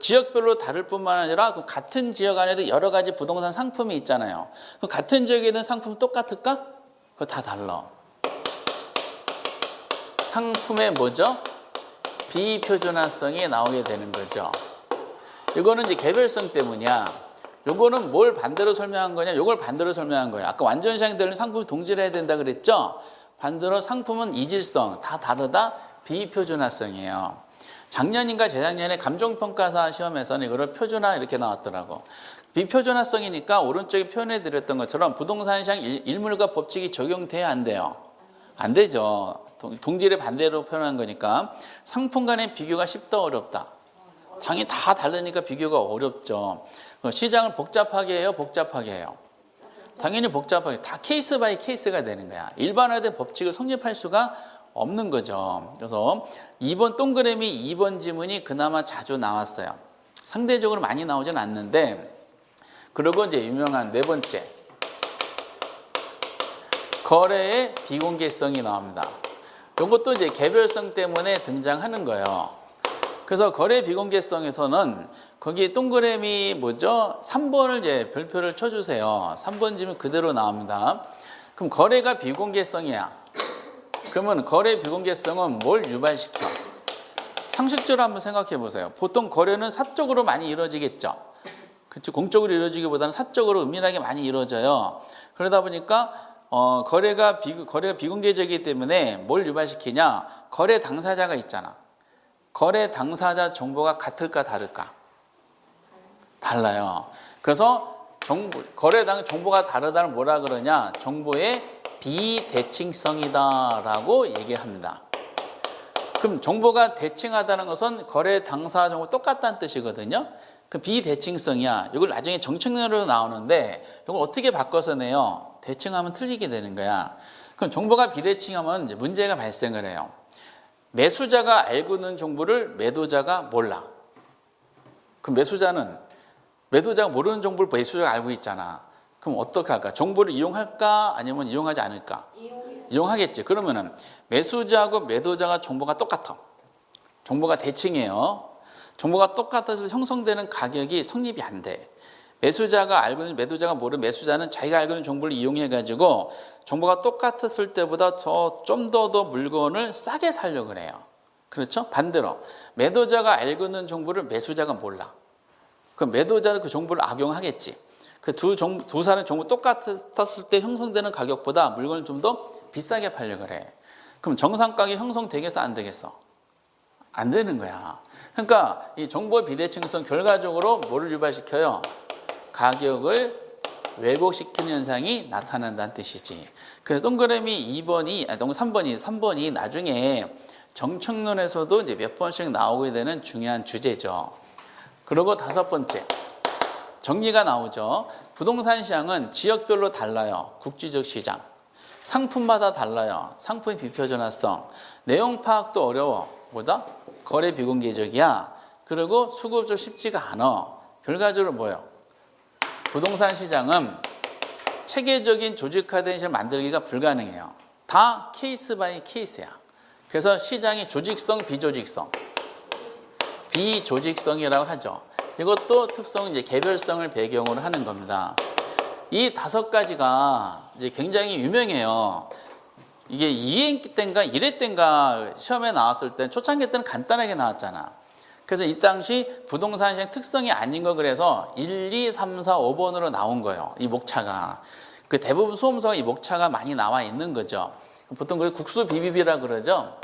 지역별로 다를 뿐만 아니라 같은 지역 안에도 여러 가지 부동산 상품이 있잖아요. 같은 지역에 있는 상품 똑같을까? 그거 다 달라. 상품의 뭐죠? 비표준화성이 나오게 되는 거죠. 이거는 이제 개별성 때문이야. 요거는 뭘 반대로 설명한 거냐? 요걸 반대로 설명한 거예요. 아까 완전 시장이 되려면 상품이 동질해야 된다 그랬죠? 반대로 상품은 이질성, 다 다르다? 비표준화성이에요. 작년인가 재작년에 감정평가사 시험에서는 이거를 표준화 이렇게 나왔더라고. 비표준화성이니까 오른쪽에 표현해 드렸던 것처럼 부동산 시장 일물과 법칙이 적용돼야 안 돼요? 안 되죠. 동질의 반대로 표현한 거니까. 상품 간의 비교가 쉽다 어렵다? 당연히 다 다르니까 비교가 어렵죠. 시장을 복잡하게 해요? 복잡하게 해요? 당연히 복잡하게. 다 케이스 바이 케이스가 되는 거야. 일반화된 법칙을 성립할 수가 없는 거죠. 그래서 2번 동그라미 2번 지문이 그나마 자주 나왔어요. 상대적으로 많이 나오진 않는데. 그리고 이제 유명한 네 번째. 거래의 비공개성이 나옵니다. 이것도 이제 개별성 때문에 등장하는 거예요. 그래서 거래 비공개성에서는 거기 동그라미 뭐죠? 3번을 이제 별표를 쳐주세요. 3번 지문 그대로 나옵니다. 그럼 거래가 비공개성이야. 그러면 거래 비공개성은 뭘 유발시켜? 상식적으로 한번 생각해 보세요. 보통 거래는 사적으로 많이 이루어지겠죠. 그렇죠? 공적으로 이루어지기보다는 사적으로 은밀하게 많이 이루어져요. 그러다 보니까 거래가 비공개적이기 때문에 뭘 유발시키냐? 거래 당사자가 있잖아. 거래 당사자 정보가 같을까 다를까? 달라요. 그래서 거래 정보가 다르다는 뭐라 그러냐? 정보의 비대칭성이다라고 얘기합니다. 그럼 정보가 대칭하다는 것은 거래 당사자 정보 똑같다는 뜻이거든요. 그 비대칭성이야. 이걸 나중에 정책론으로 나오는데 이걸 어떻게 바꿔서 내요? 대칭하면 틀리게 되는 거야. 그럼 정보가 비대칭하면 문제가 발생을 해요. 매수자가 알고 있는 정보를 매도자가 몰라. 그럼 매도자가 모르는 정보를 매수자가 알고 있잖아. 그럼 어떻게 할까? 정보를 이용할까? 아니면 이용하지 않을까? 이용하겠지. 그러면은 매수자하고 매도자가 정보가 똑같아. 정보가 대칭이에요. 정보가 똑같아서 형성되는 가격이 성립이 안 돼. 매수자가 알고 있는, 매도자가 모르는, 매수자는 자기가 알고 있는 정보를 이용해 가지고 정보가 똑같았을 때보다 좀 더 물건을 싸게 사려고 해요. 그렇죠? 반대로 매도자가 알고 있는 정보를 매수자가 몰라. 그럼 매도자는 그 정보를 악용하겠지. 그 두 사람의 정보 똑같았을 때 형성되는 가격보다 물건을 좀 더 비싸게 팔려고 그래. 그럼 정상 가격 형성되겠어, 안 되겠어? 안 되는 거야. 그러니까 이 정보 비대칭성 결과적으로 뭐를 유발시켜요? 가격을 왜곡시키는 현상이 나타난다는 뜻이지. 그래서 동그라미 3번이 나중에 정책론에서도 이제 몇 번씩 나오게 되는 중요한 주제죠. 그리고 5번째, 정리가 나오죠. 부동산 시장은 지역별로 달라요. 국지적 시장. 상품마다 달라요. 상품의 비표준화성. 내용 파악도 어려워. 뭐다? 거래 비공개적이야. 그리고 수급적 쉽지가 않아. 결과적으로 뭐예요? 부동산 시장은 체계적인 조직화된 시장을 만들기가 불가능해요. 다 케이스 바이 케이스야. 그래서 시장이 조직성, 비조직성. 비조직성이라고 하죠. 이것도 특성, 이제 개별성을 배경으로 하는 겁니다. 이 5가지가 이제 굉장히 유명해요. 이게 2학기 때인가 1회 때인가 시험에 나왔을 때 초창기 때는 간단하게 나왔잖아. 그래서 이 당시 부동산 시장 특성이 아닌 거 그래서 1, 2, 3, 4, 5번으로 나온 거예요. 이 목차가. 그 대부분 수험서가 이 목차가 많이 나와 있는 거죠. 보통 그걸 국수 비비비라 그러죠.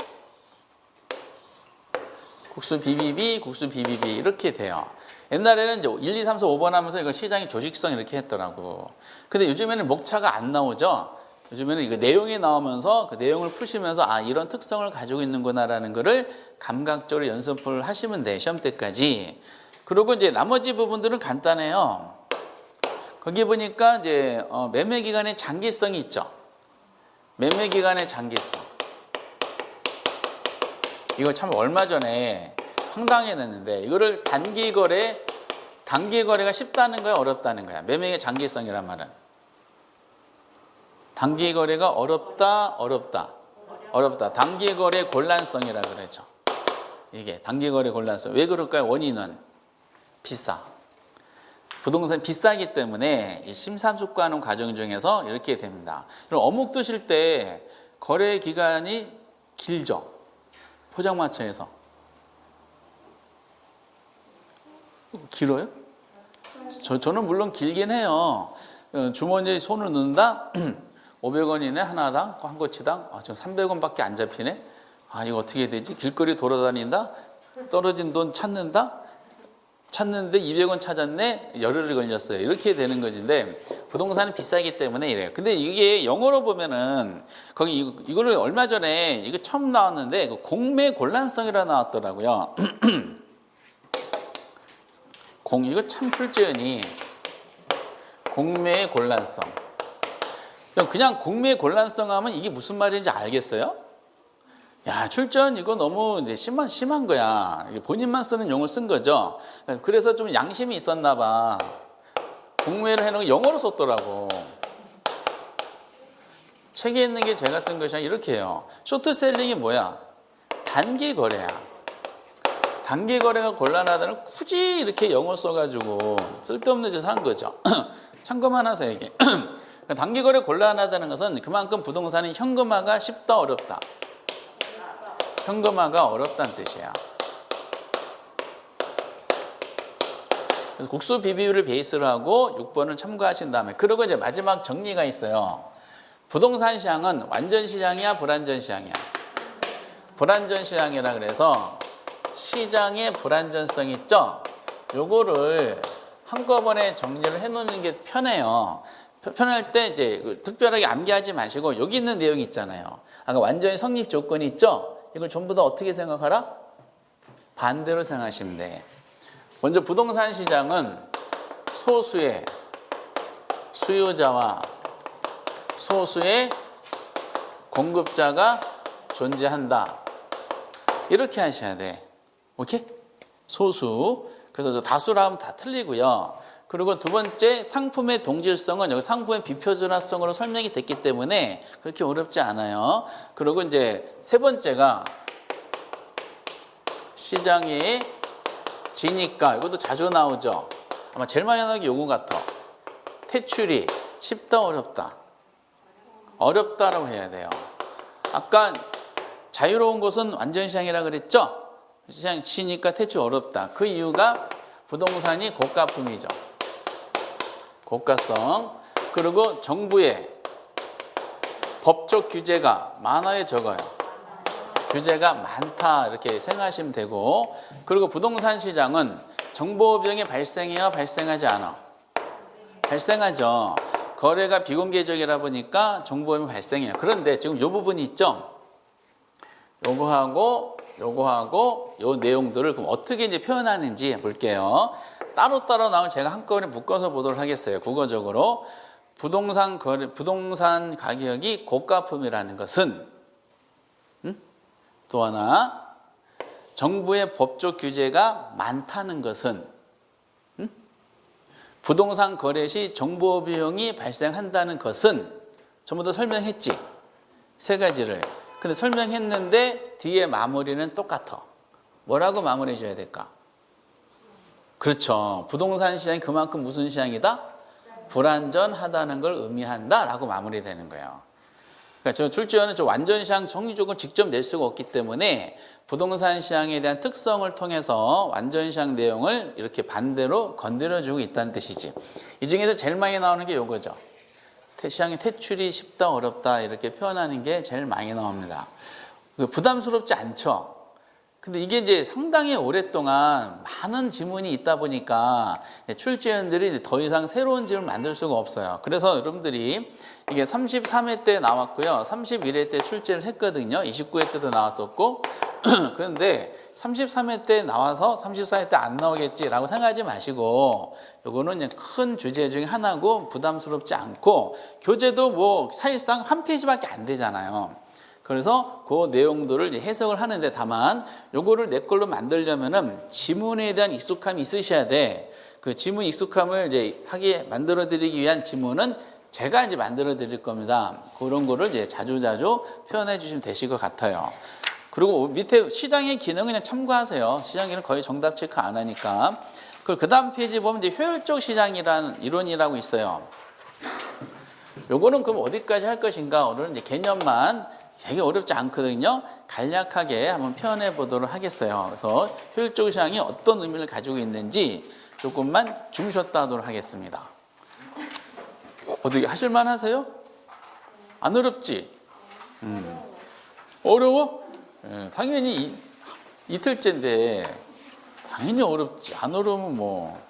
국수 비비비, 국수 비비비 이렇게 돼요. 옛날에는 이제 1, 2, 3, 4, 5번 하면서 이걸 시장의 조직성 이렇게 했더라고. 근데 요즘에는 목차가 안 나오죠. 요즘에는 이거 내용이 나오면서 그 내용을 푸시면서 아, 이런 특성을 가지고 있는구나라는 거를 감각적으로 연습을 하시면 돼, 시험 때까지. 그리고 이제 나머지 부분들은 간단해요. 거기 보니까 이제 매매 기간의 장기성이 있죠. 매매 기간의 장기성. 이거 참 얼마 전에 황당해냈는데 이거를 단기 거래가 쉽다는 거야, 어렵다는 거야? 매매의 장기성이란 말은. 단기 거래가 어렵다. 단기 거래 곤란성이라 그러죠. 이게 단기 거래 곤란성. 왜 그럴까요? 원인은 비싸. 부동산 비싸기 때문에 이 심사숙고하는 과정 중에서 이렇게 됩니다. 그럼 어묵 드실 때 거래 기간이 길죠. 포장마차에서. 길어요? 저는 물론 길긴 해요. 주머니에 손을 넣는다? 500원이네, 하나당, 한 꼬치당. 아, 지금 300원밖에 안 잡히네? 아, 이거 어떻게 되지? 길거리 돌아다닌다? 떨어진 돈 찾는데 200원 찾았네? 열흘이 걸렸어요. 이렇게 되는 것인데, 부동산은 비싸기 때문에 이래요. 근데 이게 영어로 보면은, 거기 이거를 얼마 전에, 이거 처음 나왔는데, 공매 곤란성이라 나왔더라고요. 이거 참 출제은이 공매의 곤란성. 그냥 공매의 곤란성 하면 이게 무슨 말인지 알겠어요? 야, 출전 이거 너무 이제 심한 거야. 본인만 쓰는 용어를 쓴 거죠. 그래서 좀 양심이 있었나 봐. 공매를 해놓은 영어로 썼더라고. 책에 있는 게 제가 쓴 것이 아니라 이렇게 해요. 쇼트셀링이 뭐야? 단기 거래야. 단기 거래가 곤란하다는 굳이 이렇게 영어 써가지고 쓸데없는 짓을 한 거죠. 참고만 하세요, 이게. 단기 거래 곤란하다는 것은 그만큼 부동산이 현금화가 쉽다, 어렵다. 현금화가 어렵다는 뜻이야. 그래서 국수 비비를 베이스로 하고 6번을 참고하신 다음에, 그리고 이제 마지막 정리가 있어요. 부동산 시장은 완전 시장이야, 불완전 시장이야? 불완전 시장이라 그래서 시장의 불완전성 있죠? 요거를 한꺼번에 정리를 해놓는 게 편해요. 편할 때 이제 특별하게 암기하지 마시고 여기 있는 내용이 있잖아요. 아까 완전히 성립 조건이 있죠? 이걸 전부 다 어떻게 생각하라? 반대로 생각하시면 돼. 먼저 부동산 시장은 소수의 수요자와 소수의 공급자가 존재한다. 이렇게 하셔야 돼. 오케이? 소수. 그래서 저 다수라 하면 다 틀리고요. 그리고 두 번째 상품의 동질성은 여기 상품의 비표준화성으로 설명이 됐기 때문에 그렇게 어렵지 않아요. 그리고 이제 세 번째가 시장이 지니까 이것도 자주 나오죠. 아마 제일 많이 나오는 게 요거 같아. 퇴출이 쉽다 어렵다. 어렵다라고 해야 돼요. 아까 자유로운 곳은 완전 시장이라 그랬죠. 시장 지니까 퇴출 어렵다. 그 이유가 부동산이 고가품이죠. 고가성. 그리고 정부의 법적 규제가 많아요, 적어요? 규제가 많다 이렇게 생각하시면 되고, 그리고 부동산 시장은 정보비용이 발생해야 발생하지 않아? 발생하죠. 거래가 비공개적이라 보니까 정보비용이 발생해요. 그런데 지금 이 부분이 있죠. 요거하고 요 내용들을 그럼 어떻게 이제 표현하는지 볼게요. 따로따로 나오면 제가 한꺼번에 묶어서 보도록 하겠어요. 국어적으로. 부동산 가격이 고가품이라는 것은 또 하나 정부의 법적 규제가 많다는 것은 부동산 거래 시 정보 비용이 발생한다는 것은 전부 다 설명했지. 세 가지를. 근데 설명했는데 뒤에 마무리는 똑같아. 뭐라고 마무리해 줘야 될까? 그렇죠. 부동산 시장이 그만큼 무슨 시장이다? 불안전하다는 걸 의미한다 라고 마무리되는 거예요. 그러니까 저 출제원은 저 완전 시장 정리조건 직접 낼 수가 없기 때문에 부동산 시장에 대한 특성을 통해서 완전 시장 내용을 이렇게 반대로 건드려주고 있다는 뜻이지. 이 중에서 제일 많이 나오는 게 이거죠. 시장의 퇴출이 쉽다 어렵다 이렇게 표현하는 게 제일 많이 나옵니다. 부담스럽지 않죠. 근데 이게 이제 상당히 오랫동안 많은 지문이 있다 보니까 출제원들이 더 이상 새로운 지문을 만들 수가 없어요. 그래서 여러분들이 이게 33회 때 나왔고요. 31회 때 출제를 했거든요. 29회 때도 나왔었고. 그런데 33회 때 나와서 34회 때 안 나오겠지라고 생각하지 마시고, 요거는 큰 주제 중에 하나고 부담스럽지 않고, 교재도 뭐 사실상 한 페이지밖에 안 되잖아요. 그래서 그 내용들을 해석을 하는데, 다만 요거를 내 걸로 만들려면은 지문에 대한 익숙함이 있으셔야 돼. 그 지문 익숙함을 이제 만들어 드리기 위한 지문은 제가 이제 만들어 드릴 겁니다. 그런 거를 이제 자주자주 표현해 주시면 되실 것 같아요. 그리고 밑에 시장의 기능은 그냥 참고하세요. 시장 기능 거의 정답 체크 안 하니까. 그 다음 페이지 보면 이제 효율적 시장이라는 이론이라고 있어요. 요거는 그럼 어디까지 할 것인가? 오늘은 이제 개념만 되게 어렵지 않거든요. 간략하게 한번 표현해 보도록 하겠어요. 그래서 효율적 시장이 어떤 의미를 가지고 있는지 조금만 줌 쉬었다 하도록 하겠습니다. 어떻게 하실만 하세요? 안 어렵지? 어려워? 당연히 이틀째인데 당연히 어렵지. 안 어려우면 뭐.